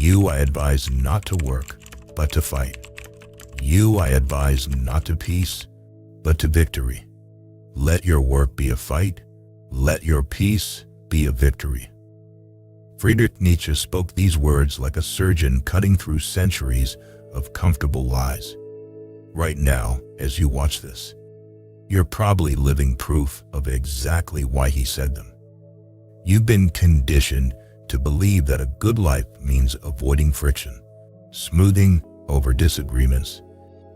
You I advise not to work, but to fight. You I advise not to peace, but to victory. Let your work be a fight. Let your peace be a victory. Friedrich Nietzsche spoke these words like a surgeon cutting through centuries of comfortable lies. Right now, as you watch this, you're probably living proof of exactly why he said them. You've been conditioned to believe that a good life means avoiding friction, smoothing over disagreements,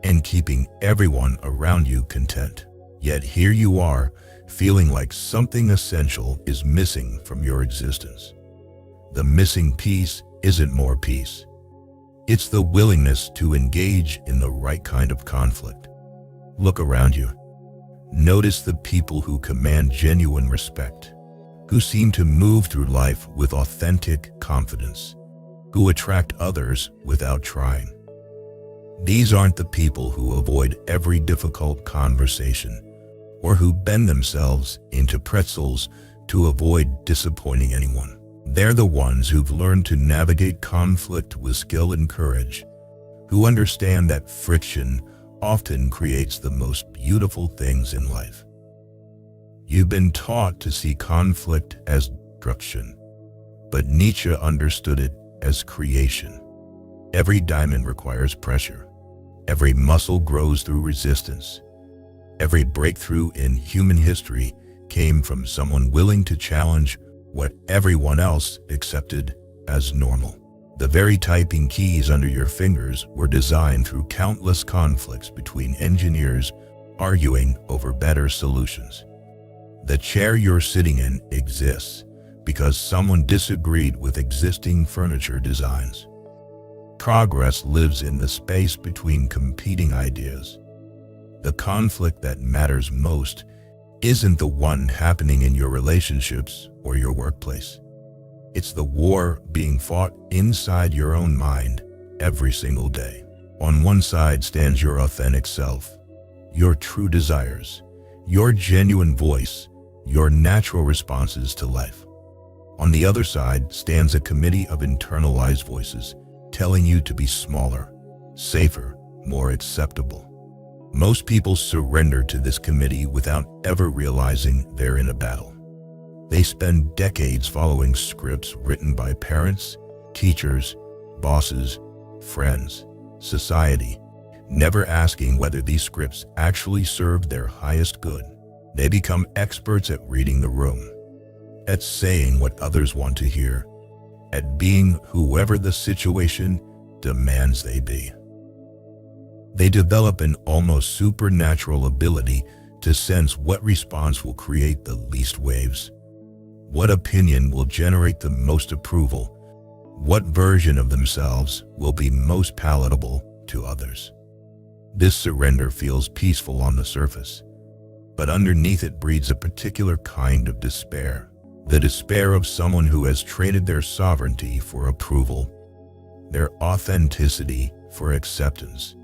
and keeping everyone around you content. Yet here you are, feeling like something essential is missing from your existence. The missing piece isn't more peace. It's the willingness to engage in the right kind of conflict. Look around you. Notice the people who command genuine respect, who seem to move through life with authentic confidence, who attract others without trying. These aren't the people who avoid every difficult conversation or who bend themselves into pretzels to avoid disappointing anyone. They're the ones who've learned to navigate conflict with skill and courage, who understand that friction often creates the most beautiful things in life. You've been taught to see conflict as destruction, but Nietzsche understood it as creation. Every diamond requires pressure. Every muscle grows through resistance. Every breakthrough in human history came from someone willing to challenge what everyone else accepted as normal. The very typing keys under your fingers were designed through countless conflicts between engineers arguing over better solutions. The chair you're sitting in exists because someone disagreed with existing furniture designs. Progress lives in the space between competing ideas. The conflict that matters most isn't the one happening in your relationships or your workplace. It's the war being fought inside your own mind every single day. On one side stands your authentic self, your true desires, your genuine voice, your natural responses to life. On the other side stands a committee of internalized voices telling you to be smaller, safer, more acceptable. Most people surrender to this committee without ever realizing they're in a battle. They spend decades following scripts written by parents, teachers, bosses, friends, society, never asking whether these scripts actually serve their highest good. They become experts at reading the room, at saying what others want to hear, at being whoever the situation demands they be. They develop an almost supernatural ability to sense what response will create the least waves, what opinion will generate the most approval, what version of themselves will be most palatable to others. This surrender feels peaceful on the surface, but underneath it breeds a particular kind of despair. The despair of someone who has traded their sovereignty for approval, their authenticity for acceptance,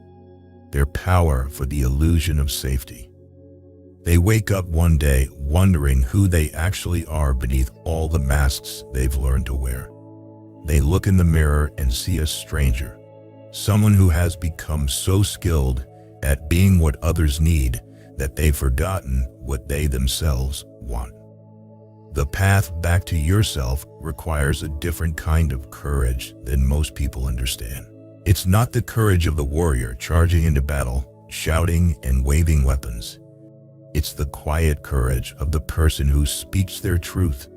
their power for the illusion of safety. They wake up one day wondering who they actually are beneath all the masks they've learned to wear. They look in the mirror and see a stranger, someone who has become so skilled at being what others need that they've forgotten what they themselves want. The path back to yourself requires a different kind of courage than most people understand. It's not the courage of the warrior charging into battle, shouting and waving weapons. It's the quiet courage of the person who speaks their truth,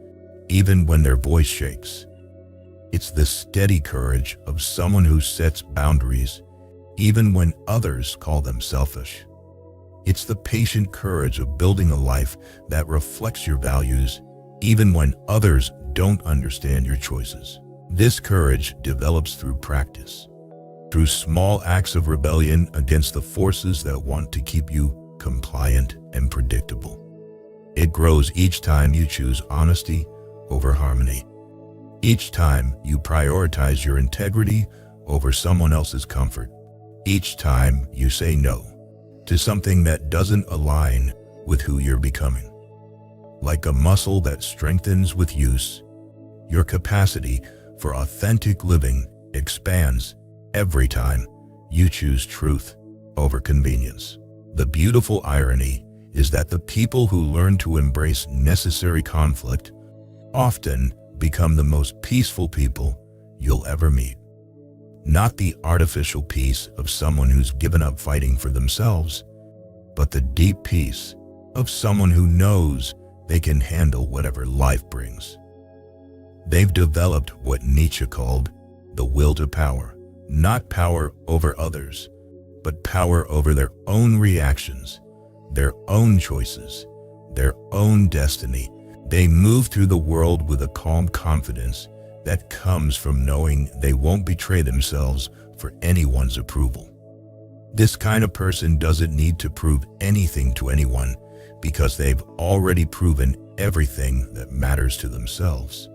even when their voice shakes. It's the steady courage of someone who sets boundaries, even when others call them selfish. It's the patient courage of building a life that reflects your values, even when others don't understand your choices. This courage develops through practice, through small acts of rebellion against the forces that want to keep you compliant and predictable. It grows each time you choose honesty over harmony. Each time you prioritize your integrity over someone else's comfort. Each time you say no to something that doesn't align with who you're becoming. Like a muscle that strengthens with use, your capacity for authentic living expands every time you choose truth over convenience. The beautiful irony is that the people who learn to embrace necessary conflict often become the most peaceful people you'll ever meet. Not the artificial peace of someone who's given up fighting for themselves, but the deep peace of someone who knows they can handle whatever life brings. They've developed what Nietzsche called the will to power, not power over others, but power over their own reactions, their own choices, their own destiny. They move through the world with a calm confidence that comes from knowing they won't betray themselves for anyone's approval. This kind of person doesn't need to prove anything to anyone because they've already proven everything that matters to themselves.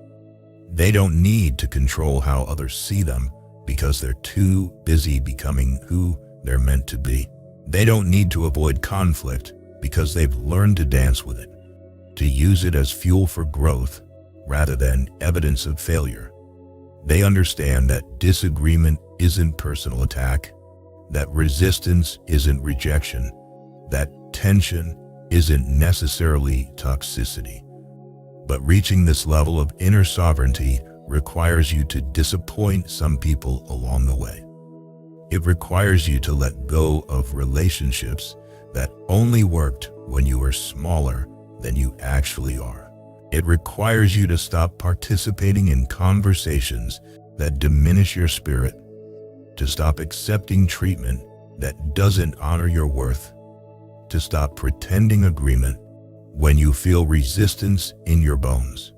They don't need to control how others see them because they're too busy becoming who they're meant to be. They don't need to avoid conflict because they've learned to dance with it, to use it as fuel for growth rather than evidence of failure. They understand that disagreement isn't personal attack, that resistance isn't rejection, that tension isn't necessarily toxicity. But reaching this level of inner sovereignty requires you to disappoint some people along the way. It requires you to let go of relationships that only worked when you were smaller than you actually are. It requires you to stop participating in conversations that diminish your spirit, to stop accepting treatment that doesn't honor your worth, to stop pretending agreement when you feel resistance in your bones.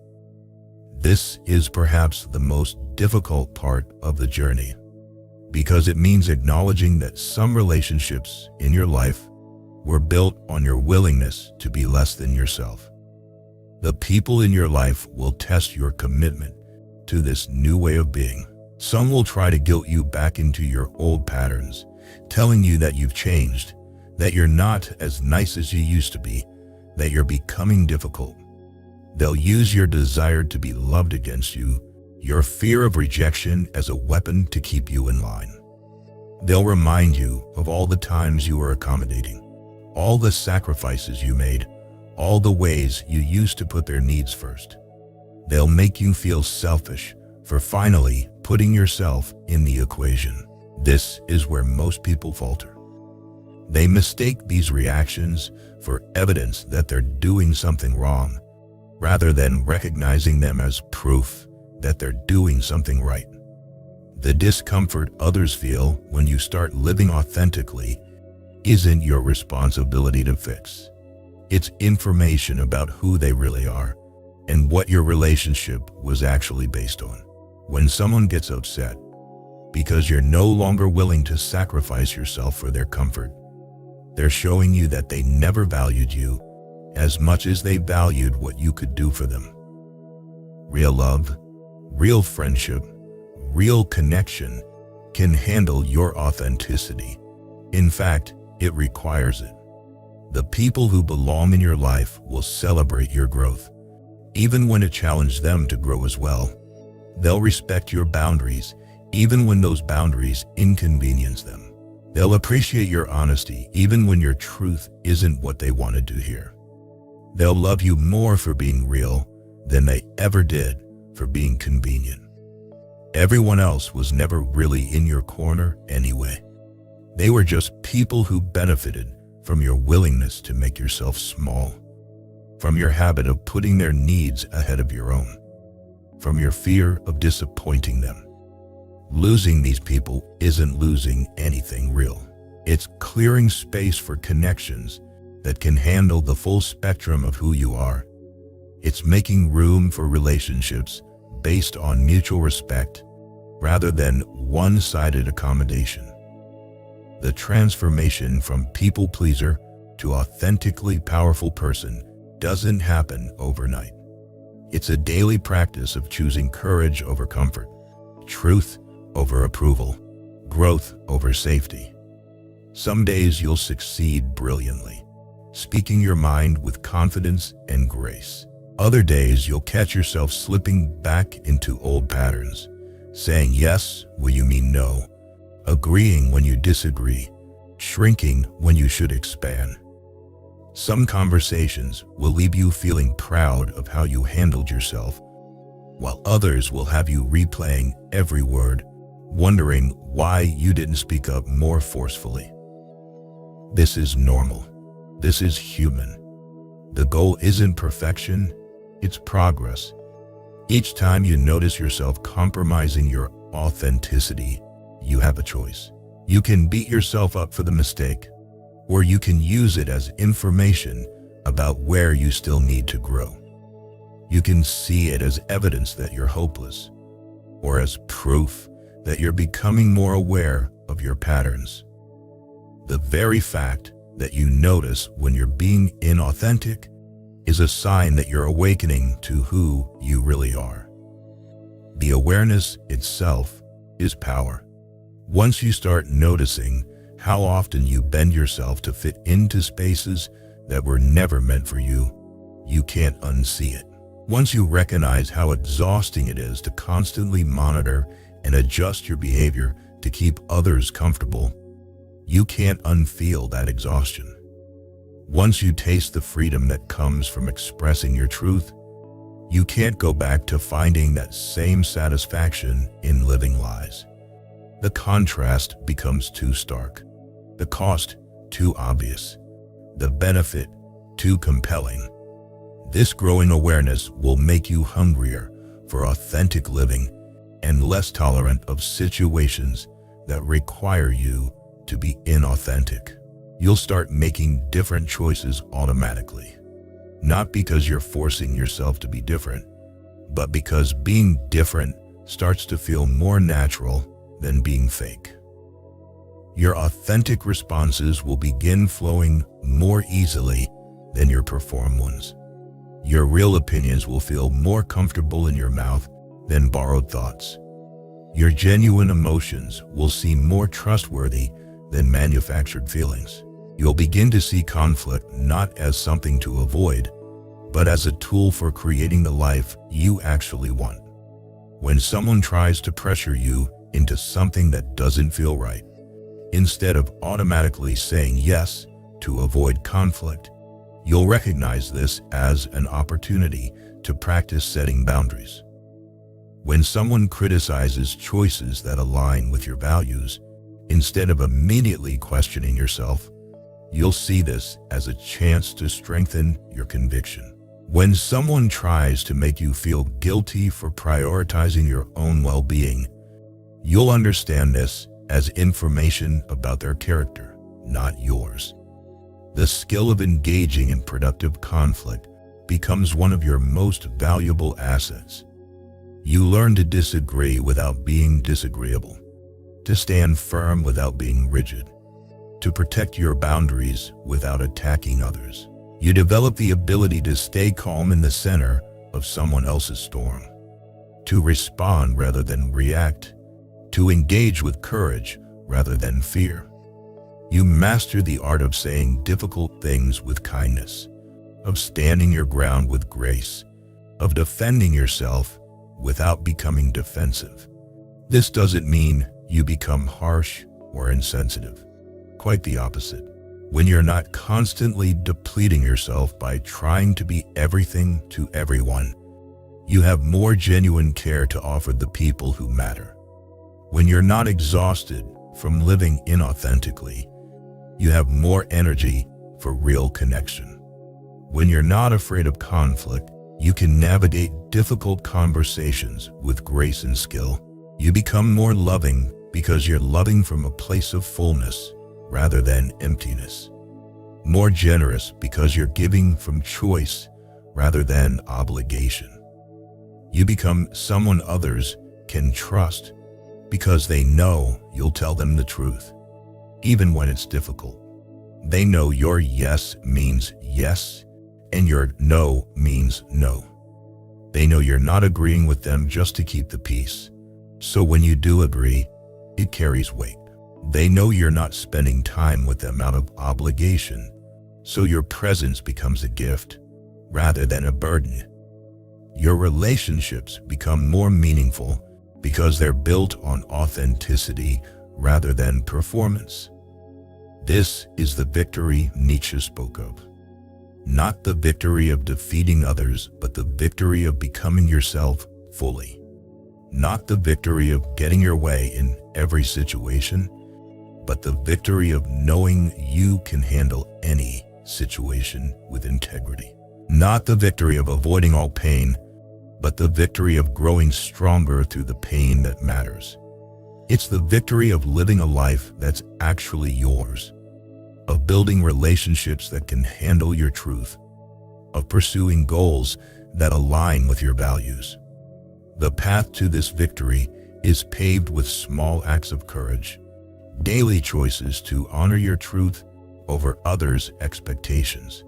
This is perhaps the most difficult part of the journey, because it means acknowledging that some relationships in your life were built on your willingness to be less than yourself. The people in your life will test your commitment to this new way of being. Some will try to guilt you back into your old patterns, telling you that you've changed, that you're not as nice as you used to be, that you're becoming difficult. They'll use your desire to be loved against you, your fear of rejection as a weapon to keep you in line. They'll remind you of all the times you were accommodating, all the sacrifices you made, all the ways you used to put their needs first. They'll make you feel selfish for finally putting yourself in the equation. This is where most people falter. They mistake these reactions for evidence that they're doing something wrong, rather than recognizing them as proof that they're doing something right. The discomfort others feel when you start living authentically isn't your responsibility to fix. It's information about who they really are and what your relationship was actually based on. When someone gets upset because you're no longer willing to sacrifice yourself for their comfort, they're showing you that they never valued you as much as they valued what you could do for them. Real love, real friendship, real connection can handle your authenticity. In fact, it requires it. The people who belong in your life will celebrate your growth, even when it challenges them to grow as well. They'll respect your boundaries, even when those boundaries inconvenience them. They'll appreciate your honesty, even when your truth isn't what they wanted to hear. They'll love you more for being real than they ever did for being convenient. Everyone else was never really in your corner anyway. They were just people who benefited from your willingness to make yourself small, from your habit of putting their needs ahead of your own, from your fear of disappointing them. Losing these people isn't losing anything real. It's clearing space for connections that can handle the full spectrum of who you are. It's making room for relationships based on mutual respect rather than one-sided accommodation. The transformation from people pleaser to authentically powerful person doesn't happen overnight. It's a daily practice of choosing courage over comfort, truth over approval, growth over safety. Some days you'll succeed brilliantly, speaking your mind with confidence and grace. Other days you'll catch yourself slipping back into old patterns, saying yes when you mean no, agreeing when you disagree, shrinking when you should expand. Some conversations will leave you feeling proud of how you handled yourself, while others will have you replaying every word, wondering why you didn't speak up more forcefully. This is normal. This is human. The goal isn't perfection, it's progress. Each time you notice yourself compromising your authenticity, you have a choice. You can beat yourself up for the mistake, or you can use it as information about where you still need to grow. You can see it as evidence that you're hopeless, or as proof that you're becoming more aware of your patterns. The very fact that you notice when you're being inauthentic is a sign that you're awakening to who you really are. The awareness itself is power. Once you start noticing how often you bend yourself to fit into spaces that were never meant for you, you can't unsee it. Once you recognize how exhausting it is to constantly monitor and adjust your behavior to keep others comfortable, you can't unfeel that exhaustion. Once you taste the freedom that comes from expressing your truth, you can't go back to finding that same satisfaction in living lies. The contrast becomes too stark, the cost too obvious, the benefit too compelling. This growing awareness will make you hungrier for authentic living and less tolerant of situations that require you to be inauthentic. You'll start making different choices automatically, not because you're forcing yourself to be different, but because being different starts to feel more natural than being fake. Your authentic responses will begin flowing more easily than your performed ones. Your real opinions will feel more comfortable in your mouth than borrowed thoughts. Your genuine emotions will seem more trustworthy than manufactured feelings. You'll begin to see conflict not as something to avoid, but as a tool for creating the life you actually want. When someone tries to pressure you into something that doesn't feel right, instead of automatically saying yes to avoid conflict, you'll recognize this as an opportunity to practice setting boundaries. When someone criticizes choices that align with your values, instead of immediately questioning yourself, you'll see this as a chance to strengthen your conviction. When someone tries to make you feel guilty for prioritizing your own well-being, you'll understand this as information about their character, not yours. The skill of engaging in productive conflict becomes one of your most valuable assets. You learn to disagree without being disagreeable, to stand firm without being rigid, to protect your boundaries without attacking others. You develop the ability to stay calm in the center of someone else's storm, to respond rather than react, to engage with courage rather than fear. You master the art of saying difficult things with kindness, of standing your ground with grace, of defending yourself without becoming defensive. This doesn't mean you become harsh or insensitive. Quite the opposite. When you're not constantly depleting yourself by trying to be everything to everyone, you have more genuine care to offer the people who matter. When you're not exhausted from living inauthentically, you have more energy for real connection. When you're not afraid of conflict, you can navigate difficult conversations with grace and skill. You become more loving because you're loving from a place of fullness rather than emptiness. More generous because you're giving from choice rather than obligation. You become someone others can trust because they know you'll tell them the truth, even when it's difficult. They know your yes means yes and your no means no. They know you're not agreeing with them just to keep the peace. So when you do agree, it carries weight. They know you're not spending time with them out of obligation, so your presence becomes a gift rather than a burden. Your relationships become more meaningful because they're built on authenticity rather than performance. This is the victory Nietzsche spoke of. Not the victory of defeating others, but the victory of becoming yourself fully. Not the victory of getting your way in every situation, but the victory of knowing you can handle any situation with integrity. Not the victory of avoiding all pain, but the victory of growing stronger through the pain that matters. It's the victory of living a life that's actually yours, of building relationships that can handle your truth, of pursuing goals that align with your values. The path to this victory is paved with small acts of courage, daily choices to honor your truth over others' expectations.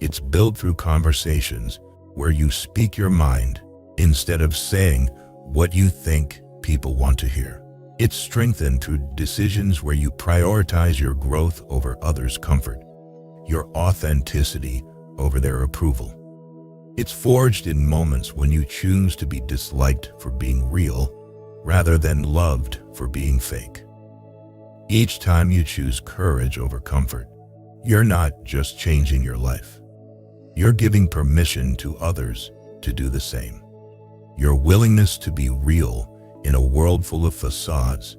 It's built through conversations where you speak your mind instead of saying what you think people want to hear. It's strengthened through decisions where you prioritize your growth over others' comfort, your authenticity over their approval. It's forged in moments when you choose to be disliked for being real rather than loved for being fake. Each time you choose courage over comfort, you're not just changing your life. You're giving permission to others to do the same. Your willingness to be real in a world full of facades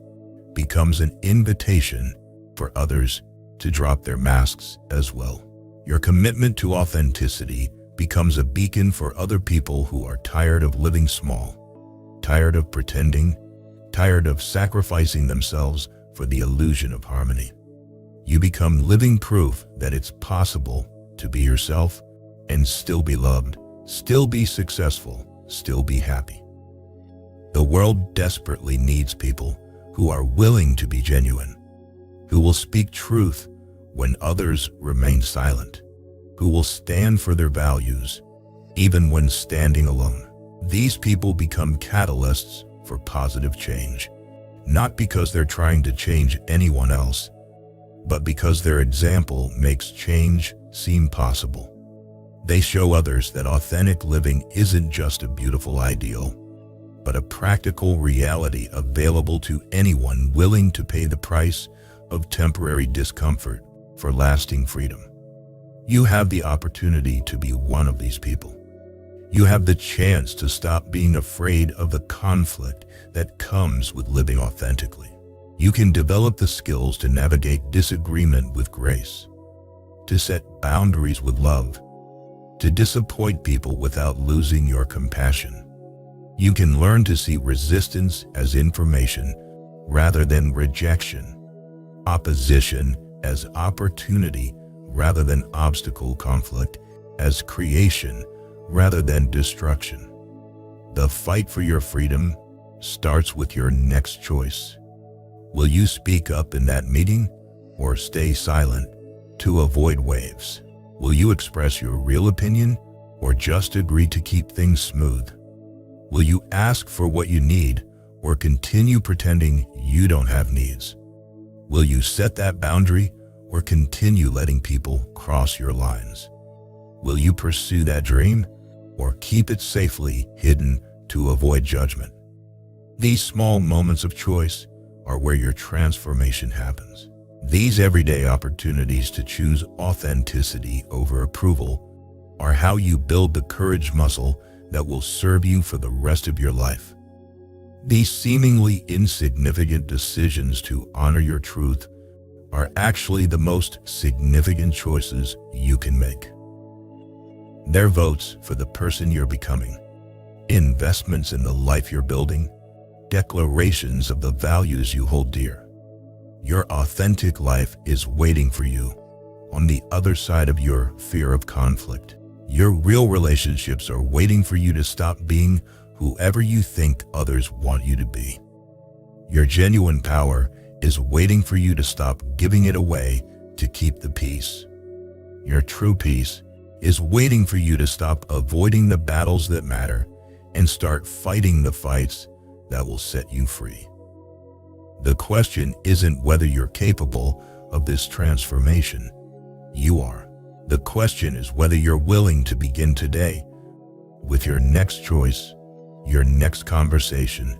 becomes an invitation for others to drop their masks as well. Your commitment to authenticity becomes a beacon for other people who are tired of living small, tired of pretending, tired of sacrificing themselves for the illusion of harmony. You become living proof that it's possible to be yourself and still be loved, still be successful, still be happy. The world desperately needs people who are willing to be genuine, who will speak truth when others remain silent, who will stand for their values even when standing alone. These people become catalysts for positive change, not because they're trying to change anyone else, but because their example makes change seem possible. They show others that authentic living isn't just a beautiful ideal, but a practical reality available to anyone willing to pay the price of temporary discomfort for lasting freedom. You have the opportunity to be one of these people. You have the chance to stop being afraid of the conflict that comes with living authentically. You can develop the skills to navigate disagreement with grace, to set boundaries with love, to disappoint people without losing your compassion. You can learn to see resistance as information rather than rejection, opposition as opportunity rather than obstacle, conflict as creation rather than destruction. The fight for your freedom starts with your next choice. Will you speak up in that meeting or stay silent to avoid waves? Will you express your real opinion or just agree to keep things smooth? Will you ask for what you need or continue pretending you don't have needs? Will you set that boundary or continue letting people cross your lines? Will you pursue that dream or keep it safely hidden to avoid judgment? These small moments of choice are where your transformation happens. These everyday opportunities to choose authenticity over approval are how you build the courage muscle that will serve you for the rest of your life. These seemingly insignificant decisions to honor your truth are actually the most significant choices you can make. They're votes for the person you're becoming, investments in the life you're building, declarations of the values you hold dear. Your authentic life is waiting for you on the other side of your fear of conflict. Your real relationships are waiting for you to stop being whoever you think others want you to be. Your genuine power is waiting for you to stop giving it away to keep the peace. Your true peace is waiting for you to stop avoiding the battles that matter and start fighting the fights that will set you free. The question isn't whether you're capable of this transformation. You are. The question is whether you're willing to begin today with your next choice, your next conversation,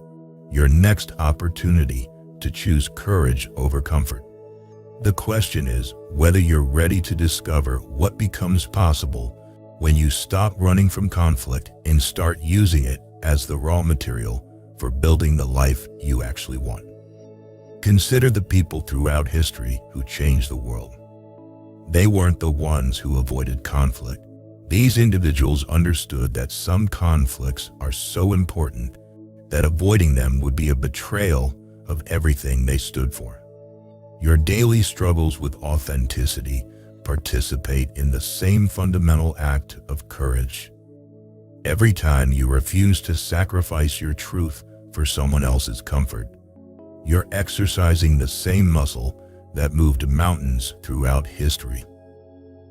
your next opportunity to choose courage over comfort. The question is whether you're ready to discover what becomes possible when you stop running from conflict and start using it as the raw material for building the life you actually want. Consider the people throughout history who changed the world. They weren't the ones who avoided conflict. These individuals understood that some conflicts are so important that avoiding them would be a betrayal of everything they stood for. Your daily struggles with authenticity participate in the same fundamental act of courage. Every time you refuse to sacrifice your truth for someone else's comfort, you're exercising the same muscle that moved mountains throughout history.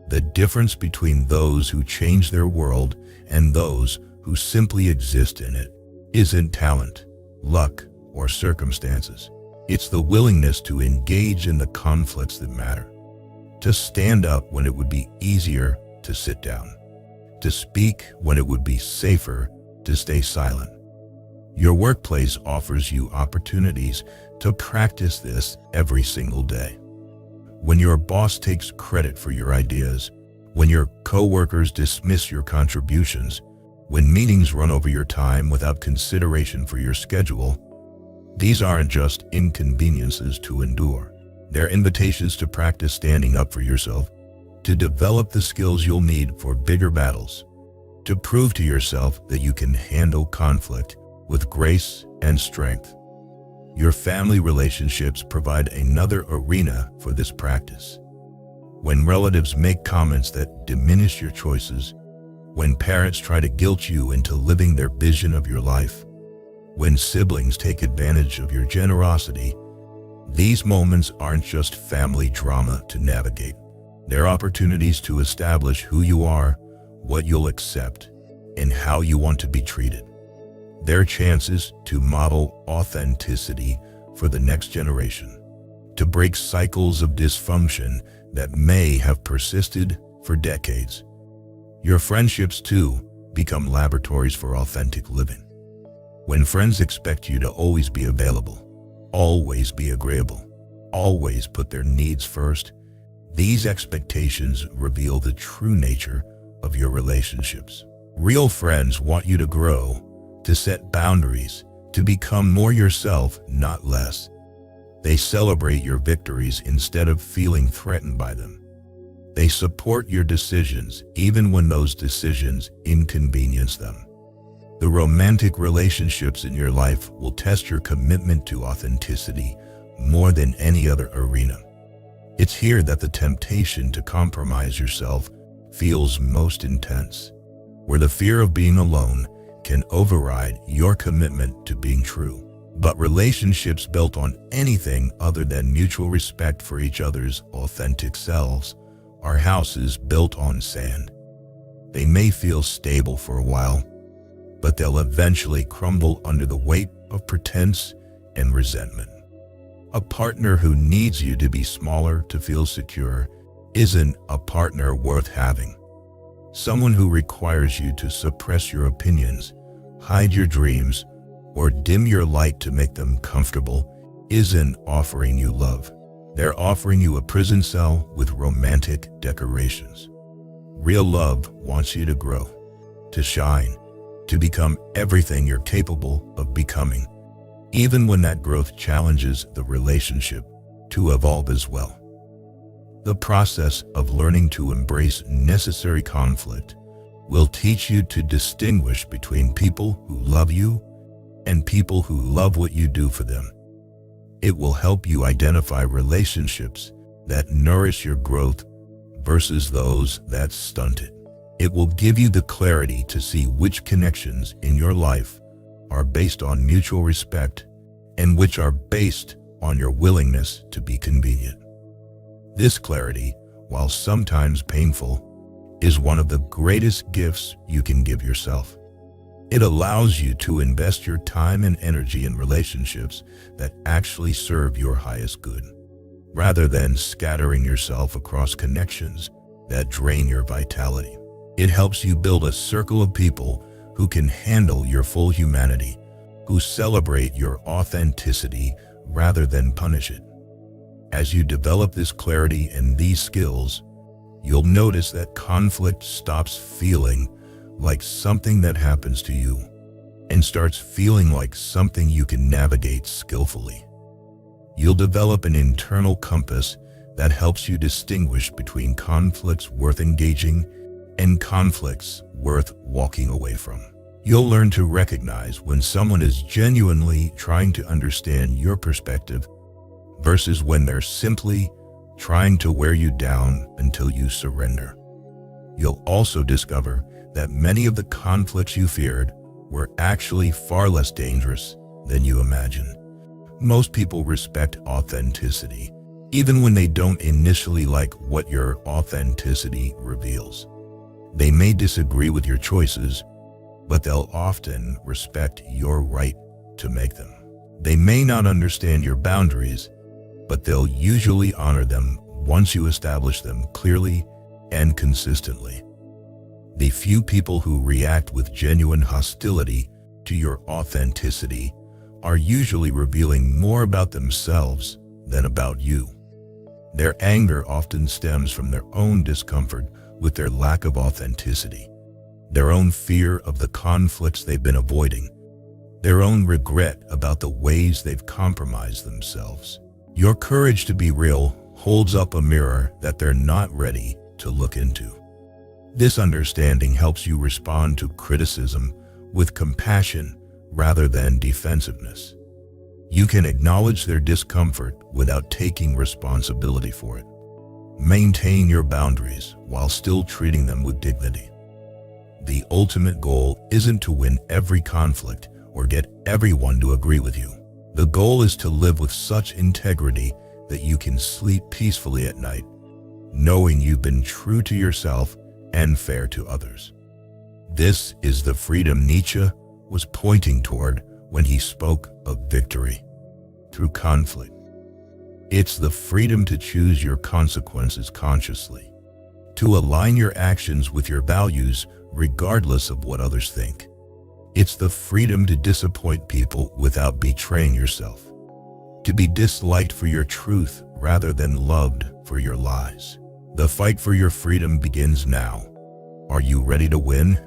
The difference between those who change their world and those who simply exist in it isn't talent, luck, or circumstances. It's the willingness to engage in the conflicts that matter, to stand up when it would be easier to sit down, to speak when it would be safer to stay silent. Your workplace offers you opportunities to practice this every single day. When your boss takes credit for your ideas, when your coworkers dismiss your contributions, when meetings run over your time without consideration for your schedule, these aren't just inconveniences to endure. They're invitations to practice standing up for yourself, to develop the skills you'll need for bigger battles, to prove to yourself that you can handle conflict with grace and strength. Your family relationships provide another arena for this practice. When relatives make comments that diminish your choices, when parents try to guilt you into living their vision of your life, when siblings take advantage of your generosity, these moments aren't just family drama to navigate. They're opportunities to establish who you are, what you'll accept, and how you want to be treated. They're chances to model authenticity for the next generation, to break cycles of dysfunction that may have persisted for decades. Your friendships, too, become laboratories for authentic living. When friends expect you to always be available, always be agreeable, always put their needs first, these expectations reveal the true nature of your relationships. Real friends want you to grow, to set boundaries, to become more yourself, not less. They celebrate your victories instead of feeling threatened by them. They support your decisions even when those decisions inconvenience them. The romantic relationships in your life will test your commitment to authenticity more than any other arena. It's here that the temptation to compromise yourself feels most intense, where the fear of being alone can override your commitment to being true. But relationships built on anything other than mutual respect for each other's authentic selves are houses built on sand. They may feel stable for a while, but they'll eventually crumble under the weight of pretense and resentment. A partner who needs you to be smaller to feel secure isn't a partner worth having. Someone who requires you to suppress your opinions, hide your dreams, or dim your light to make them comfortable isn't offering you love. They're offering you a prison cell with romantic decorations. Real love wants you to grow, to shine, to become everything you're capable of becoming, even when that growth challenges the relationship to evolve as well. The process of learning to embrace necessary conflict will teach you to distinguish between people who love you and people who love what you do for them. It will help you identify relationships that nourish your growth versus those that stunt it. It will give you the clarity to see which connections in your life are based on mutual respect and which are based on your willingness to be convenient. This clarity, while sometimes painful, is one of the greatest gifts you can give yourself. It allows you to invest your time and energy in relationships that actually serve your highest good, rather than scattering yourself across connections that drain your vitality. It helps you build a circle of people who can handle your full humanity who celebrate your authenticity rather than punish it. As you develop this clarity and these skills, you'll notice that conflict stops feeling like something that happens to you and starts feeling like something you can navigate skillfully. You'll develop an internal compass that helps you distinguish between conflicts worth engaging and conflicts worth walking away from. You'll learn to recognize when someone is genuinely trying to understand your perspective versus when they're simply trying to wear you down until you surrender. You'll also discover that many of the conflicts you feared were actually far less dangerous than you imagined. Most people respect authenticity, even when they don't initially like what your authenticity reveals. They may disagree with your choices, but they'll often respect your right to make them. They may not understand your boundaries, but they'll usually honor them once you establish them clearly and consistently. The few people who react with genuine hostility to your authenticity are usually revealing more about themselves than about you. Their anger often stems from their own discomfort with their lack of authenticity, their own fear of the conflicts they've been avoiding, their own regret about the ways they've compromised themselves. Your courage to be real holds up a mirror that they're not ready to look into. This understanding helps you respond to criticism with compassion rather than defensiveness. You can acknowledge their discomfort without taking responsibility for it. Maintain your boundaries while still treating them with dignity. The ultimate goal isn't to win every conflict or get everyone to agree with you. The goal is to live with such integrity that you can sleep peacefully at night, knowing you've been true to yourself and fair to others. This is the freedom Nietzsche was pointing toward when he spoke of victory through conflict. It's the freedom to choose your consequences consciously, to align your actions with your values regardless of what others think. It's the freedom to disappoint people without betraying yourself, to be disliked for your truth rather than loved for your lies. The fight for your freedom begins now. Are you ready to win?